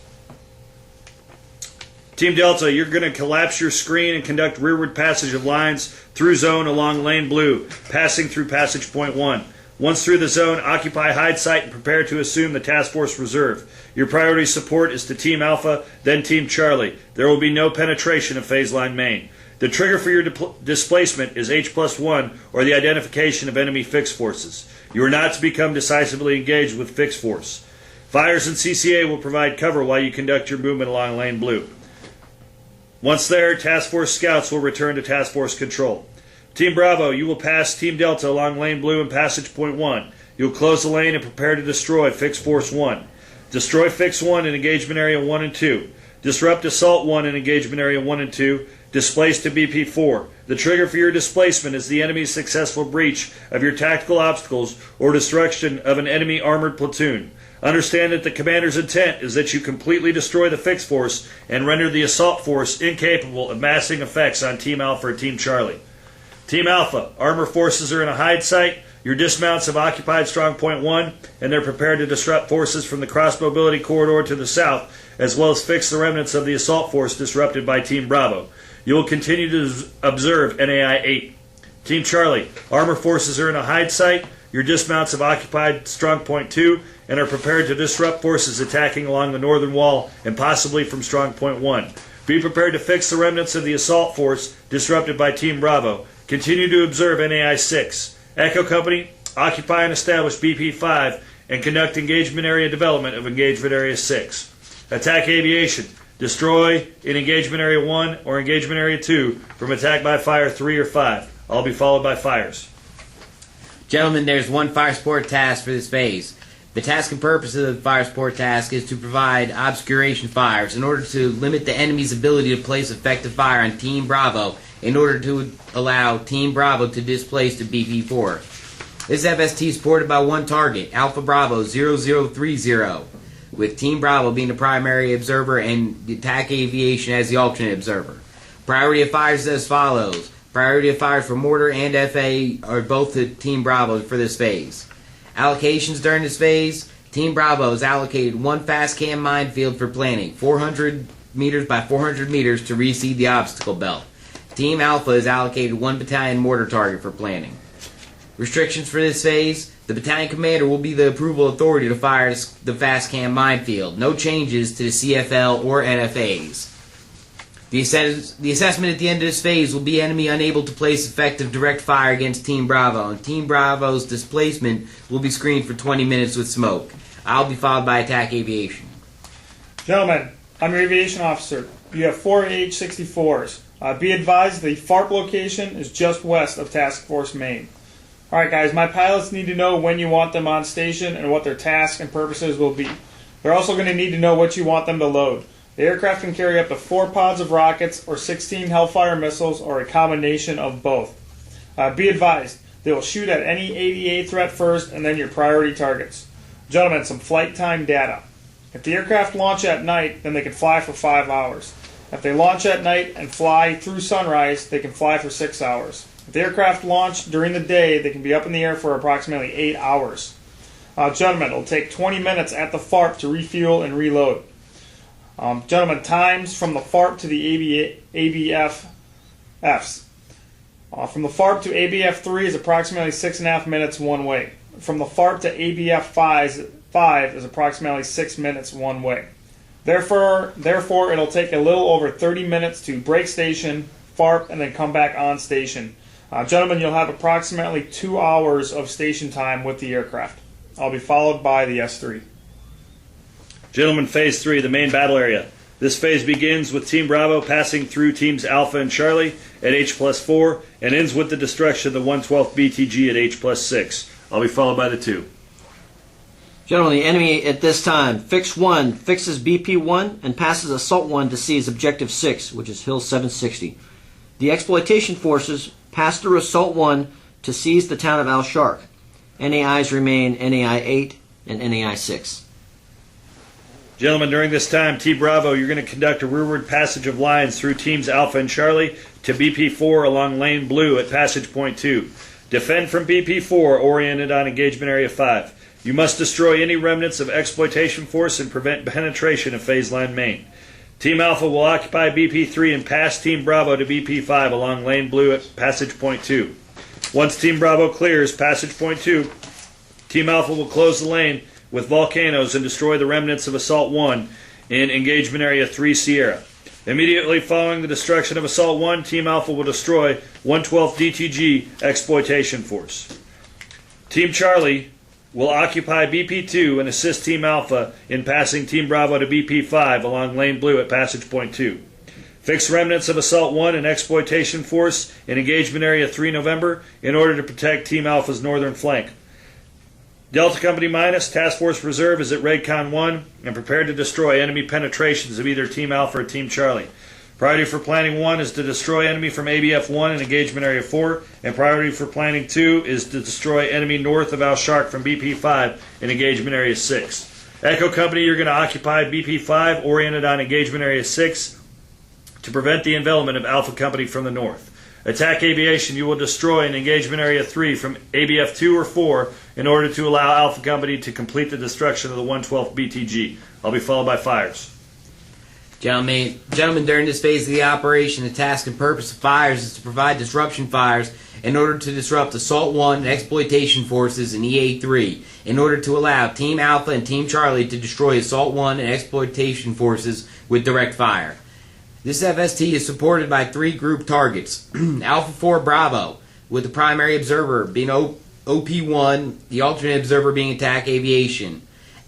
[SPEAKER 4] Team Delta, you're going to collapse your screen and conduct rearward passage of lines through zone along lane blue, passing through passage point 1. Once through the zone, occupy hide site and prepare to assume the task force reserve. Your priority support is to Team Alpha, then Team Charlie. There will be no penetration of phase line main. The trigger for your displacement is H+1 or the identification of enemy fixed forces. You are not to become decisively engaged with fixed force. Fires and CCA will provide cover while you conduct your movement along lane blue. Once there, Task Force scouts will return to Task Force control. Team Bravo, you will pass Team Delta along lane blue and passage point 1. You will close the lane and prepare to destroy Fixed Force 1. Destroy Fix 1 in engagement area 1 and 2. Disrupt Assault 1 in engagement area 1 and 2. Displace to BP4. The trigger for your displacement is the enemy's successful breach of your tactical obstacles or destruction of an enemy armored platoon. Understand that the commander's intent is that you completely destroy the fixed force and render the assault force incapable of massing effects on Team Alpha or Team Charlie. Team Alpha, armor forces are in a hide site. Your dismounts have occupied strong point 1, and they're prepared to disrupt forces from the cross mobility corridor to the south, as well as fix the remnants of the assault force disrupted by Team Bravo. You will continue to observe NAI 8. Team Charlie, armor forces are in a hide site. Your dismounts have occupied strong point 2 and are prepared to disrupt forces attacking along the northern wall and possibly from strong point 1. Be prepared to fix the remnants of the assault force disrupted by Team Bravo. Continue to observe NAI 6. Echo Company, occupy and establish BP 5 and conduct engagement area development of engagement area 6. Attack Aviation, destroy in engagement area 1 or engagement area 2 from attack by fire 3 or 5. I'll be followed by fires.
[SPEAKER 6] Gentlemen, there's one fire support task for this phase. The task and purpose of the fire support task is to provide obscuration fires in order to limit the enemy's ability to place effective fire on Team Bravo in order to allow Team Bravo to displace to BP4. This FST is supported by one target, Alpha Bravo 0030, with Team Bravo being the primary observer and Attack Aviation as the alternate observer. Priority of fires is as follows. Priority of fires for Mortar and FA are both to Team Bravo for this phase. Allocations during this phase, Team Bravo is allocated one fast cam minefield for planning, 400 meters by 400 meters to reseed the obstacle belt. Team Alpha is allocated one battalion mortar target for planning. Restrictions for this phase, the battalion commander will be the approval authority to fire the fast cam minefield. No changes to the CFL or NFAs. The assessment at the end of this phase will be enemy unable to place effective direct fire against Team Bravo, and Team Bravo's displacement will be screened for 20 minutes with smoke. I'll be followed by Attack Aviation.
[SPEAKER 7] Gentlemen, I'm your aviation officer. You have 4 AH-64s. Be advised the FARP location is just west of Task Force Main. Alright guys, my pilots need to know when you want them on station and what their tasks and purposes will be. They're also going to need to know what you want them to load. The aircraft can carry up to 4 pods of rockets or 16 Hellfire missiles or a combination of both. Be advised, they will shoot at any ADA threat first and then your priority targets. Gentlemen, some flight time data. If the aircraft launch at night, then they can fly for 5 hours. If they launch at night and fly through sunrise, they can fly for 6 hours. If the aircraft launch during the day, they can be up in the air for approximately 8 hours. Gentlemen, it'll take 20 minutes at the FARP to refuel and reload. Gentlemen, times from the FARP to the ABFs. From the FARP to ABF 3 is approximately 6.5 minutes one way. From the FARP to ABF 5 is approximately 6 minutes one way. Therefore, it'll take a little over 30 minutes to break station, FARP, and then come back on station. Gentlemen, you'll have approximately 2 hours of station time with the aircraft. I'll be followed by the S3.
[SPEAKER 4] Gentlemen, Phase 3, the main battle area. This phase begins with Team Bravo passing through Teams Alpha and Charlie at H+4 and ends with the destruction of the 112th BTG at H+6. I'll be followed by the 2.
[SPEAKER 3] Gentlemen, the enemy at this time, Fix 1 fixes BP-1 and passes Assault 1 to seize Objective 6, which is Hill 760. The exploitation forces pass through Assault 1 to seize the town of Al-Sharq. NAIs remain NAI 8 and NAI 6.
[SPEAKER 4] Gentlemen, during this time, Team Bravo, you're going to conduct a rearward passage of lines through Teams Alpha and Charlie to BP-4 along Lane Blue at Passage Point 2. Defend from BP-4 oriented on Engagement Area 5. You must destroy any remnants of exploitation force and prevent penetration of phase line main. Team Alpha will occupy BP-3 and pass Team Bravo to BP-5 along Lane Blue at Passage Point 2. Once Team Bravo clears Passage Point 2, Team Alpha will close the lane with volcanoes and destroy the remnants of Assault 1 in Engagement Area 3 Sierra. Immediately following the destruction of Assault 1, Team Alpha will destroy 112th DTG Exploitation Force. Team Charlie will occupy BP-2 and assist Team Alpha in passing Team Bravo to BP-5 along Lane Blue at Passage Point 2. Fix remnants of Assault 1 and Exploitation Force in Engagement Area 3 November in order to protect Team Alpha's northern flank. Delta Company Minus, Task Force Reserve is at Raycon 1 and prepared to destroy enemy penetrations of either Team Alpha or Team Charlie. Priority for Planning 1 is to destroy enemy from ABF 1 in Engagement Area 4, and priority for Planning 2 is to destroy enemy north of Al-Sharq from BP-5 in Engagement Area 6. Echo Company, you're going to occupy BP-5 oriented on Engagement Area 6 to prevent the envelopment of Alpha Company from the north. Attack Aviation, you will destroy in Engagement Area 3 from ABF 2 or 4 in order to allow Alpha Company to complete the destruction of the 112th BTG. I'll be followed by fires.
[SPEAKER 6] Gentlemen, during this phase of the operation, the task and purpose of fires is to provide disruption fires in order to disrupt Assault 1 and Exploitation Forces in EA3 in order to allow Team Alpha and Team Charlie to destroy Assault 1 and Exploitation Forces with direct fire. This FST is supported by 3 group targets. Alpha 4 Bravo, with the primary observer being OP1, the alternate observer being Attack Aviation.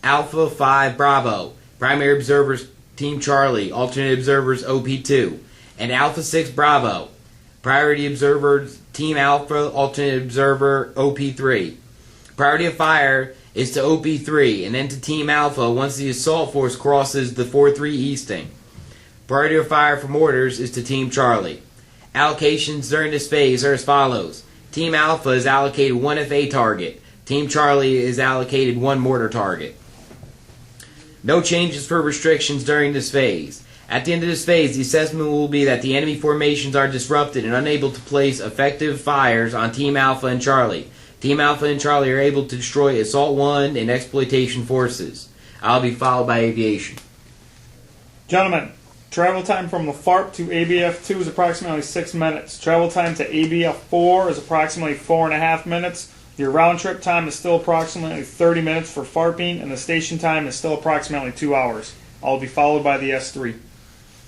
[SPEAKER 6] Alpha 5 Bravo, primary observers Team Charlie, alternate observers OP2. And Alpha 6 Bravo, priority observers Team Alpha, alternate observer OP3. Priority of fire is to OP3 and then to Team Alpha once the assault force crosses the 4-3 easting. Priority of fire for mortars is to Team Charlie. Allocations during this phase are as follows. Team Alpha is allocated 1 FA target. Team Charlie is allocated 1 mortar target. No changes for restrictions during this phase. At the end of this phase, the assessment will be that the enemy formations are disrupted and unable to place effective fires on Team Alpha and Charlie. Team Alpha and Charlie are able to destroy Assault 1 and Exploitation Forces. I'll be followed by Aviation.
[SPEAKER 7] Gentlemen, travel time from the FARP to ABF 2 is approximately 6 minutes. Travel time to ABF 4 is approximately 4.5 minutes. Your round trip time is still approximately 30 minutes for FARPing, and the station time is still approximately 2 hours. I'll be followed by the S3.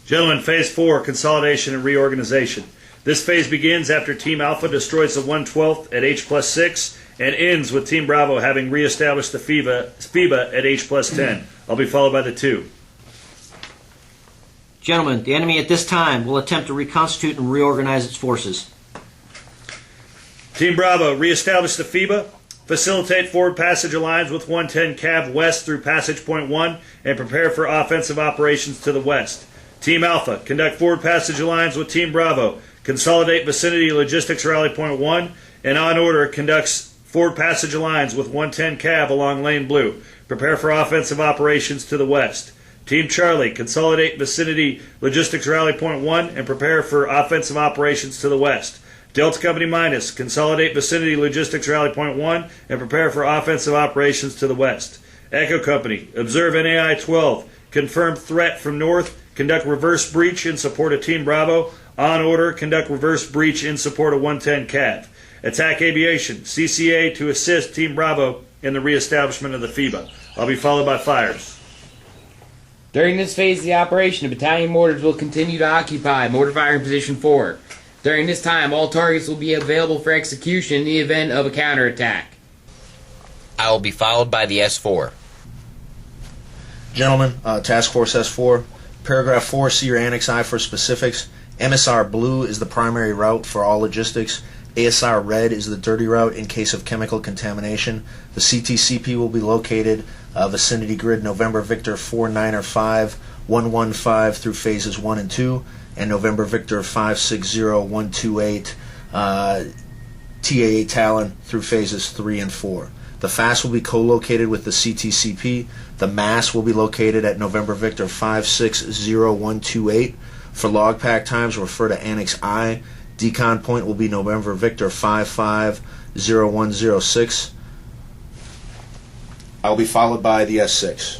[SPEAKER 4] Gentlemen, Phase 4, Consolidation and Reorganization. This phase begins after Team Alpha destroys the 112th at H+6 and ends with Team Bravo having reestablished the FIBA at H+10. I'll be followed by the 2.
[SPEAKER 3] Gentlemen, the enemy at this time will attempt to reconstitute and reorganize its forces.
[SPEAKER 4] Team Bravo, reestablish the FIBA, facilitate forward passage of lines with 110 Cav west through Passage Point 1, and prepare for offensive operations to the west. Team Alpha, conduct forward passage of lines with Team Bravo, consolidate vicinity logistics rally point 1, and on order conducts forward passage of lines with 110 Cav along Lane Blue. prepare for offensive operations to the west. Team Charlie, consolidate vicinity logistics rally point 1 and prepare for offensive operations to the west. Delta Company Minus, consolidate vicinity logistics rally point 1 and prepare for offensive operations to the west. Echo Company, observe NAI 12, confirm threat from north, conduct reverse breach in support of Team Bravo. On order, conduct reverse breach in support of 110 Cav. Attack Aviation, CCA to assist Team Bravo in the reestablishment of the FIBA. I'll be followed by fires.
[SPEAKER 6] During this phase of the operation, the battalion mortars will continue to occupy mortar firing position 4. During this time, all targets will be available for execution in the event of a counterattack. I will be followed by the S4.
[SPEAKER 8] Gentlemen, Task Force S4, Paragraph 4, see your Annex I for specifics. MSR Blue is the primary route for all logistics. ASR Red is the dirty route in case of chemical contamination. The CTCP will be located vicinity grid November Victor 4905 115 through phases 1 and 2, and November Victor 560 128 TA Talon through phases 3 and 4. The FAS will be co-located with the CTCP. The MAS will be located at November Victor 560128. For log pack times, refer to Annex I. Decon point will be November Victor 550106. I'll be followed by the S6.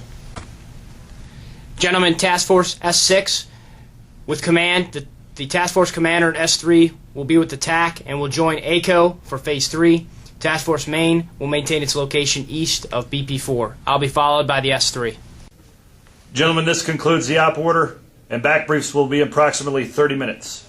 [SPEAKER 9] Gentlemen, Task Force S6 with command. The Task Force commander at S3 will be with the TAC and will join ACO for Phase 3. Task Force Main will maintain its location east of BP4. I'll be followed by the S3.
[SPEAKER 4] Gentlemen, this concludes the op order, and back briefs will be approximately 30 minutes.